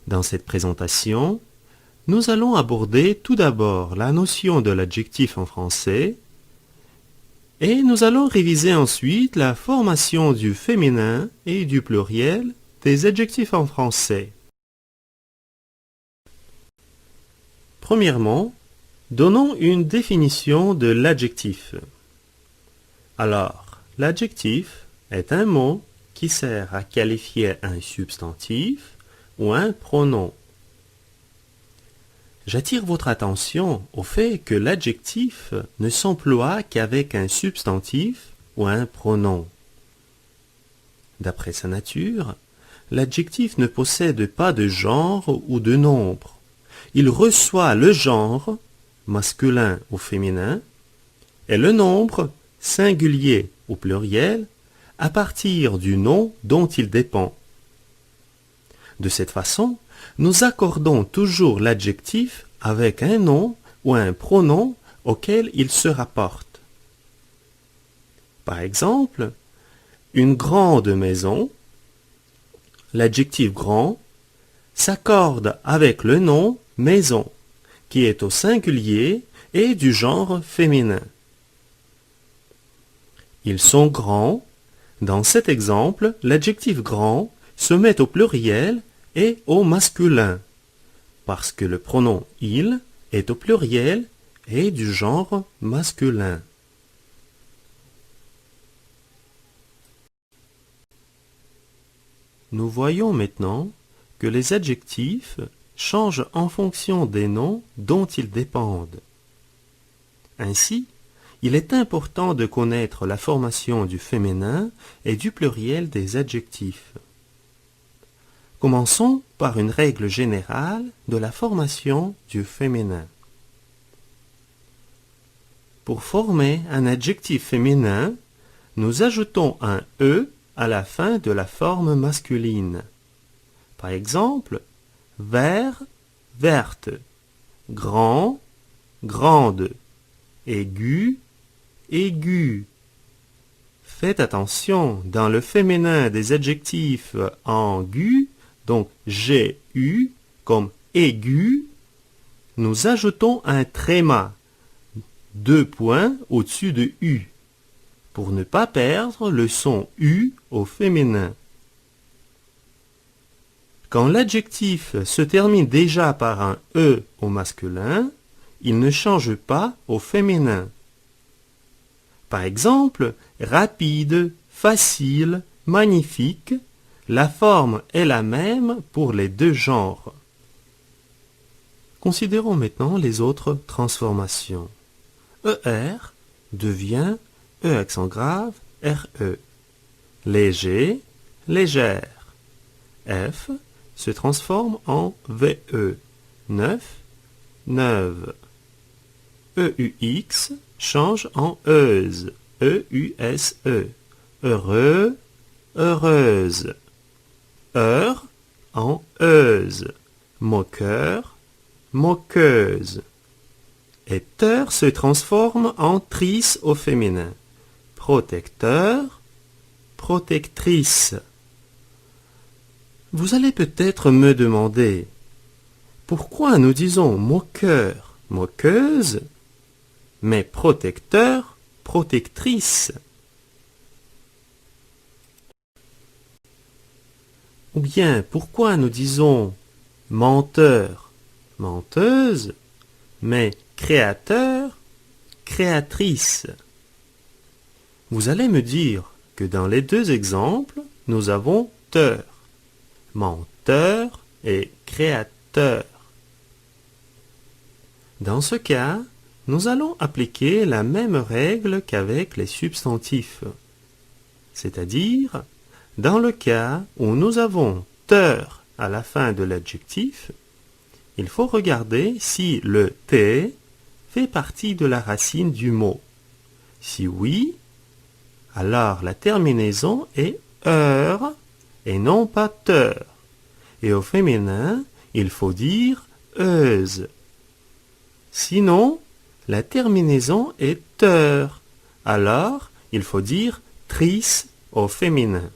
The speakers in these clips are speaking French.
Dans cette présentation, nous allons aborder tout d'abord la notion de l'adjectif en français et nous allons réviser ensuite la formation du féminin et du pluriel des adjectifs en français. Premièrement, donnons une définition de l'adjectif. Alors, l'adjectif est un mot qui sert à qualifier un substantif ou un pronom. J'attire votre attention au fait que l'adjectif ne s'emploie qu'avec un substantif ou un pronom. D'après sa nature, l'adjectif ne possède pas de genre ou de nombre. Il reçoit le genre, masculin ou féminin, et le nombre, singulier ou pluriel, à partir du nom dont il dépend. De cette façon, nous accordons toujours l'adjectif avec un nom ou un pronom auquel il se rapporte. Par exemple, une grande maison, l'adjectif grand s'accorde avec le nom maison, qui est au singulier et du genre féminin. Ils sont grands. Dans cet exemple, l'adjectif grand se met au pluriel et au masculin, parce que le pronom « il » est au pluriel et du genre masculin. Nous voyons maintenant que les adjectifs changent en fonction des noms dont ils dépendent. Ainsi, il est important de connaître la formation du féminin et du pluriel des adjectifs. Commençons par une règle générale de la formation du féminin. Pour former un adjectif féminin, nous ajoutons un « e » à la fin de la forme masculine. Par exemple, vert, verte, grand, grande, aigu, aigu. Faites attention, dans le féminin des adjectifs en gu, donc GU, comme aigu, nous ajoutons un tréma, 2 points au-dessus de U, pour ne pas perdre le son U au féminin. Quand l'adjectif se termine déjà par un E au masculin, il ne change pas au féminin. Par exemple, rapide, facile, magnifique, la forme est la même pour les deux genres. Considérons maintenant les autres transformations. ER devient E accent grave, RE. Léger, légère. F se transforme en VE. Neuf, neuve. EUX change en euse, EUSE. Heureux, heureuse. Heure en euse. Moqueur, moqueuse. Et teur se transforme en trice au féminin. Protecteur, protectrice. Vous allez peut-être me demander, pourquoi nous disons moqueur, moqueuse, mais protecteur, protectrice? Ou bien, pourquoi nous disons menteur, menteuse, mais créateur, créatrice? Vous allez me dire que dans les deux exemples, nous avons teur, menteur et créateur. Dans ce cas, nous allons appliquer la même règle qu'avec les substantifs. C'est-à-dire, dans le cas où nous avons teur à la fin de l'adjectif, il faut regarder si le T fait partie de la racine du mot. Si oui, alors la terminaison est heure et non pas teur. Et au féminin, il faut dire euse. Sinon, la terminaison est teur. Alors, il faut dire trice au féminin.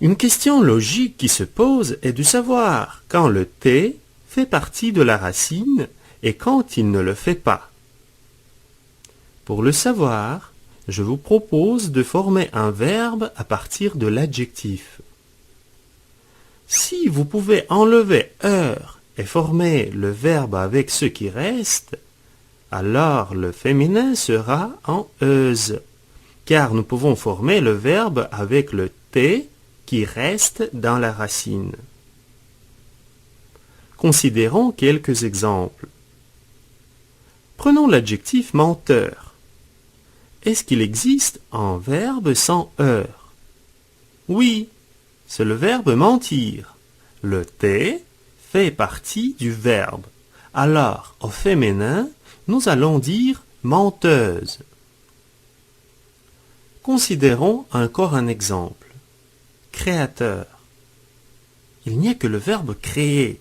Une question logique qui se pose est de savoir quand le T fait partie de la racine et quand il ne le fait pas. Pour le savoir, je vous propose de former un verbe à partir de l'adjectif. Si vous pouvez enlever heure et former le verbe avec ce qui reste, alors le féminin sera en euse, car nous pouvons former le verbe avec le T qui reste dans la racine. Considérons quelques exemples. Prenons l'adjectif menteur. Est-ce qu'il existe un verbe sans heure? Oui, c'est le verbe mentir. Le T fait partie du verbe. Alors, au féminin, nous allons dire menteuse. Considérons encore un exemple. Créateur. Il n'y a que le verbe créer.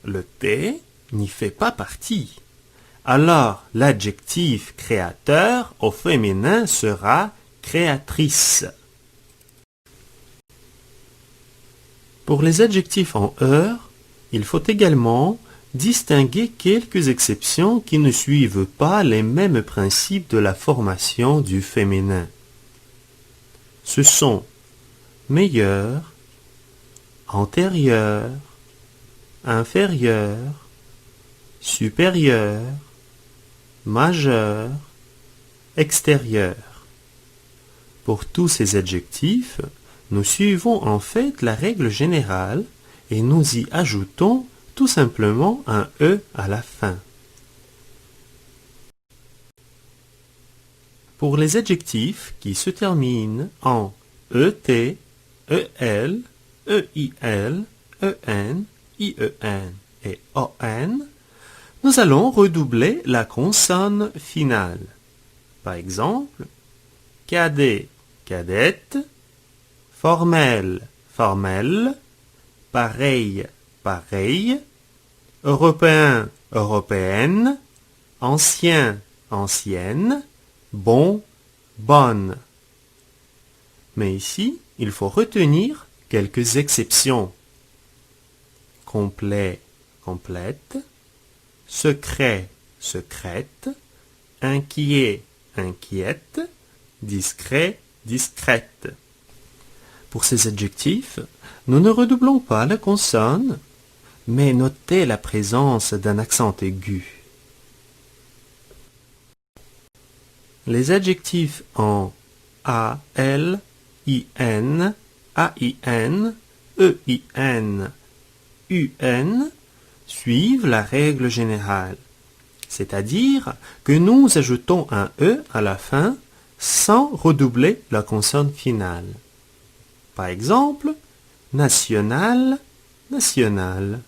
Le T n'y fait pas partie. Alors, l'adjectif créateur au féminin sera créatrice. Pour les adjectifs en heure, il faut également distinguer quelques exceptions qui ne suivent pas les mêmes principes de la formation du féminin. Ce sont meilleur, antérieur, inférieur, supérieur, majeur, extérieur. Pour tous ces adjectifs, nous suivons en fait la règle générale et nous y ajoutons tout simplement un E à la fin. Pour les adjectifs qui se terminent en ET, EL, EIL, EN, IEN et ON, nous allons redoubler la consonne finale. Par exemple, cadet, cadette, formel, formelle, pareil, pareil, européen, européenne, ancien, ancienne, bon, bonne. Mais ici, il faut retenir quelques exceptions. Complet, complète, secret, secrète, inquiet, inquiète, discret, discrète. Pour ces adjectifs, nous ne redoublons pas la consonne, mais notez la présence d'un accent aigu. Les adjectifs en A, L, IN, AIN, EIN, UN suivent la règle générale, c'est-à-dire que nous ajoutons un E à la fin sans redoubler la consonne finale. Par exemple, national, national,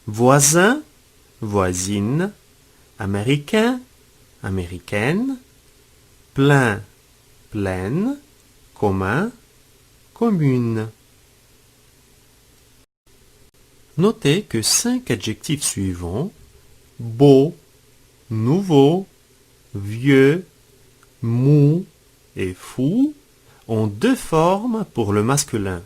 voisin, voisine, américain, américaine, plein, plaine, commun, commune. Notez que 5 adjectifs suivants, beau, nouveau, vieux, mou et fou, ont 2 formes pour le masculin.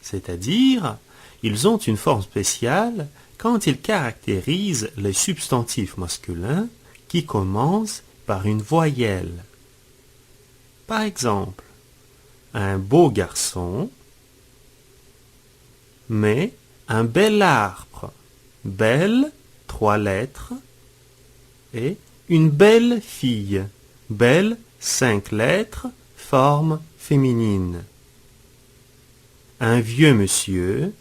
C'est-à-dire, ils ont une forme spéciale quand ils caractérisent les substantifs masculins qui commencent par une voyelle. Par exemple, un beau garçon, mais un bel arbre, belle, 3 lettres, et une belle fille, belle, 5 lettres, forme féminine. Un vieux monsieur,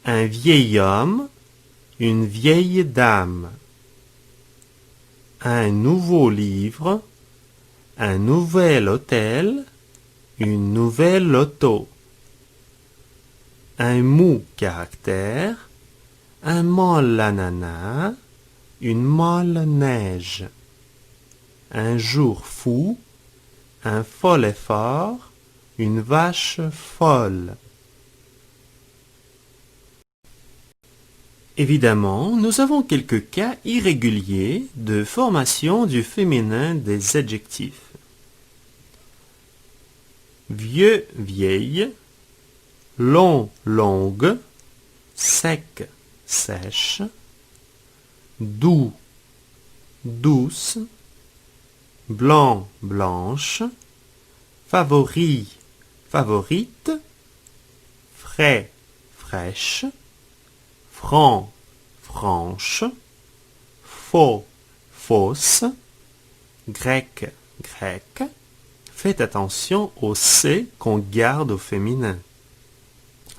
un vieil homme, une vieille dame. Un nouveau livre, un nouvel hôtel, une nouvelle auto. Un mou caractère, un molle ananas, une molle neige. Un jour fou, un fol effort, une vache folle. Évidemment, nous avons quelques cas irréguliers de formation du féminin des adjectifs. Vieux, vieille, long, longue, sec, sèche, doux, douce, blanc, blanche, favori, favorite, frais, fraîche, franc, franche, faux, fausse, grec, grec. Faites attention au C qu'on garde au féminin.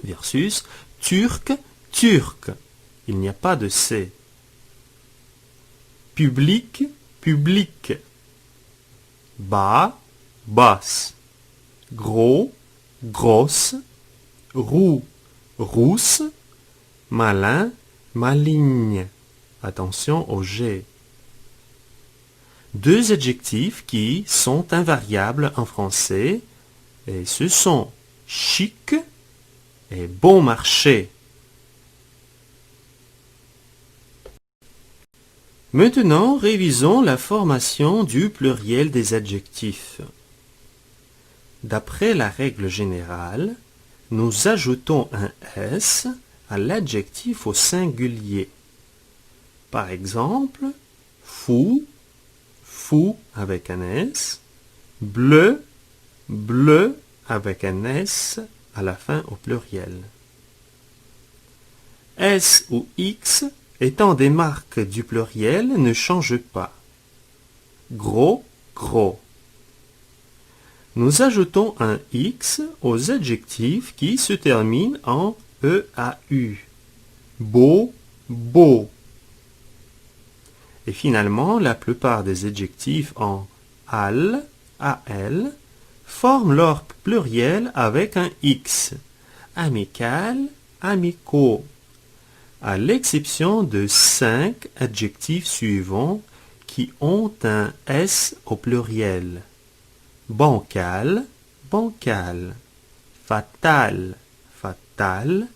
Versus turc, turc. Il n'y a pas de C. Public, public. Bas, basse. Gros, grosse. Roux, rousse. Malin, maligne. Attention au G. Deux adjectifs qui sont invariables en français, et ce sont chic et bon marché. Maintenant, révisons la formation du pluriel des adjectifs. D'après la règle générale, nous ajoutons un S à l'adjectif au singulier. Par exemple, fou, fou avec un S, bleu, bleu avec un S à la fin au pluriel. S ou X étant des marques du pluriel ne changent pas. Gros, gros. Nous ajoutons un X aux adjectifs qui se terminent en EAU. Beau, beau. Et finalement, la plupart des adjectifs en al, al, forment leur pluriel avec un X. Amical, amicaux. À l'exception de 5 adjectifs suivants qui ont un S au pluriel. Bancal, bancal. Fatal, fatal.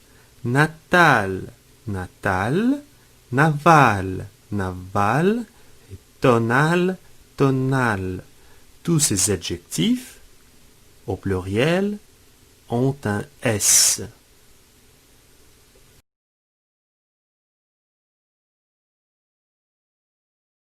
Natal, natal. Naval, naval. Et tonal, tonal. Tous ces adjectifs, au pluriel, ont un S.